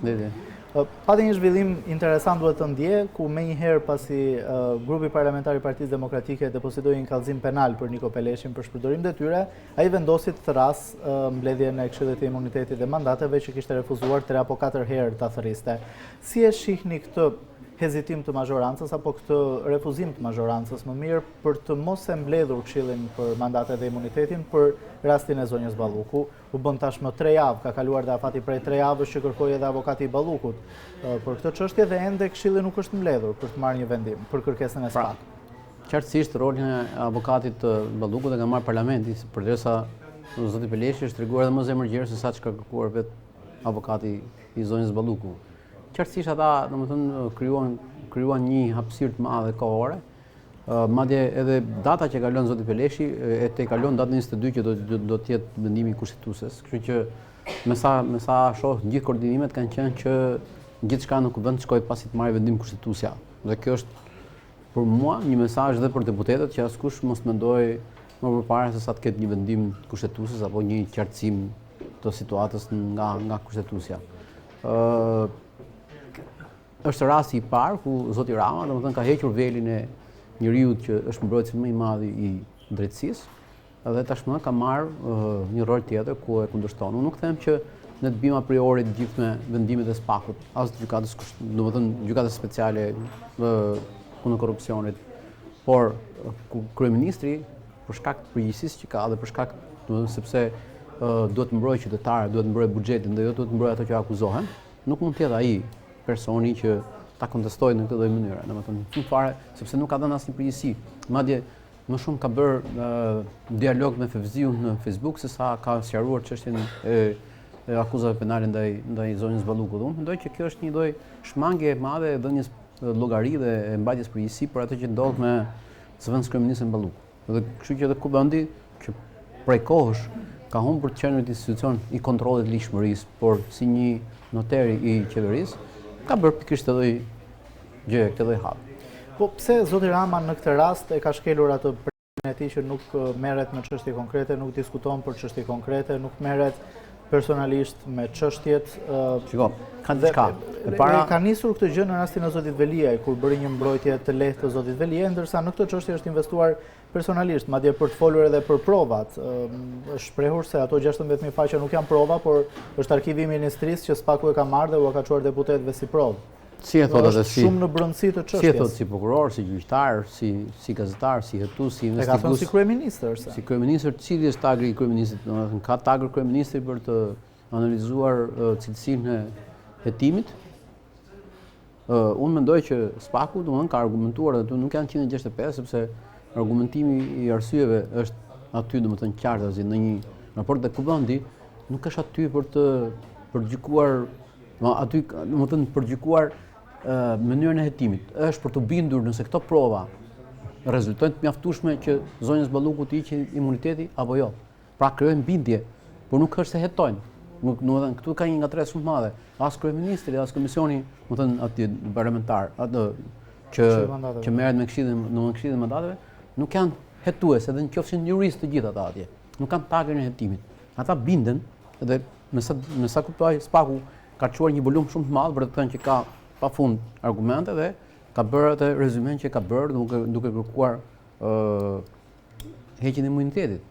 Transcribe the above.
Përshëndetje. Pati një zhvillim interesant duhet të ndje, ku me njëherë pasi grupi parlamentar i Partisë Demokratike depositoi një kallëzim penal për Niko Peleshin për shpërdorim detyre, ai vendosi të thras mbledhjen e Këshillit të Imunitetit dhe Mandateve që kishte refuzuar 3 apo 4 herë ta thërriste. Si e shihni këtë hezitim të mazhorancës apo këtë refuzim të mazhorancës më mirë për të mos e mbledhur Këshillin për Mandatet dhe Imunitetin për rastin e zonjës Balluku? U bën tashmë 3 javë, ka kaluar dhe afati prej 3 javësh që kërkoi edhe avokati i Ballukut për këtë çështje dhe ende Këshilli nuk është mbledhur për të marrë një vendim për kërkesën e SPAK. Qartësisht rolin e avokatit të Ballukut e ka marrë parlamenti, përderisa zoti Peleshi është treguar edhe më zemërgjerë se sa çka kërkuar vet avokati i zonjës Balluku. Qartësisht ata, domethënë, krijuan një hapësirë të madhe kohore. Madje edhe data që kalon zoti Peleshi e te kalon datën 22 që do të jetë vendimi kushtetues. Kështu që me sa shoh gjithë koordinimet kanë qenë që gjithçka në kuvend shkoi pasi të marrë vendim kushtetuesja. Dhe kjo është për mua një mesazh dhe për deputetët që askush mos mendoj më përpara se sa të ketë një vendim kushtetues apo një qartësim të situatës nga kushtetuesja. Është rasti i parë ku zoti Rama, domethënë, ka hequr velin e njeriu që është mbrojtësi më i madh i drejtësisë dhe tashmë ka marrë një rol tjetër ku e kundërshton. Unë nuk them që ne të bim a priori të gjithë me vendimet e SPAK-ut, as të gjykatës, domethënë gjykatës speciale kundër korrupsionit, por kryeministri për shkak të përgjegjësisë që ka dhe për shkak, domethënë, sepse duhet të mbrojë qytetarët, duhet të mbrojë buxhetin dhe jo duhet të mbrojë ato që akuzohen, nuk mund të jetë ai personi që ta kontestojë në këtë lloj mënyre, domethënë fund fare, sepse nuk ka dhënë asnjë përgjegjësi. Madje më shumë ka bërë dialog me Fevziun në Facebook se sa ka sqaruar çështjen e akuzave penale ndaj zonjës Ballukut. Unë mendoj që kjo është një lloj shmangje e madhe e dhënies llogari dhe e mbajtjes përgjegjësi për atë që ndodh me zëvendës kryeministrin Balluku. Dhe kështu që edhe Kuvendi që prej kohësh ka humbur të qenë një institucion i kontrollit të ligjshmërisë, por si një noteri i qeverisë ka bërë pikërisht këtë gjë, këtë lloj hapi. Po pse zoti Rama në këtë rast e ka shkelur atë përgjigjen e tij që nuk merret me çështje konkrete, nuk diskuton për çështje konkrete, nuk merret personalisht me çështjet. Shiko, ka diçka. Ka nisur këtë gjë në rastin e zotit Veliaj, kur bëri një mbrojtje të lehtë të zotit Veliaj, ndërsa në këtë çështje është investuar personalisht, madje për të folur edhe për provat. Është shprehur se ato 16.000 faqe nuk janë prova, por është arkivi i ministrisë që SPAK-u e ka marrë dhe u ka çuar deputetëve si provë. Si e thotë atë si? Shumë në brendësi të çështjes. Si e thotë si prokuror, si gjyqtar, si gazetar, si hetues, si investigues. E ka thënë si kryeministër. Si kryeministër, cili është tagri i kryeministrit? Domethënë ka tagër kryeministri për të analizuar cilësinë e hetimit. Unë mendoj që SPAK-u domethënë ka argumentuar dhe nuk janë 165 sepse argumentimi i arsyeve është aty domethënë qartë azi në një raport të Kuvendi nuk është aty për të përgjykuar, aty domethënë përgjykuar mënyrën e hetimit. Është për të bindur nëse këto prova rezultojnë të mjaftueshme që zonjës Ballukut i hiqet imuniteti apo jo. Pra krijojnë bindje, por nuk është se hetojnë. Domethënë këtu ka një ngatresë shumë të madhe. As kryeministri, as komisioni, domethënë aty parlamentar, atë që merret me këshillin e mandateve, nuk janë hetues, edhe nëse juristë të gjithë ata atje. Nuk kanë tagën e hetimit. Ata binden dhe me sa kuptoj SPAK-u ka çuar një volum shumë të madh për të thënë që ka pafund argumente dhe ka bërë atë rezumen që ka bërë duke kërkuar heqjen e imunitetit.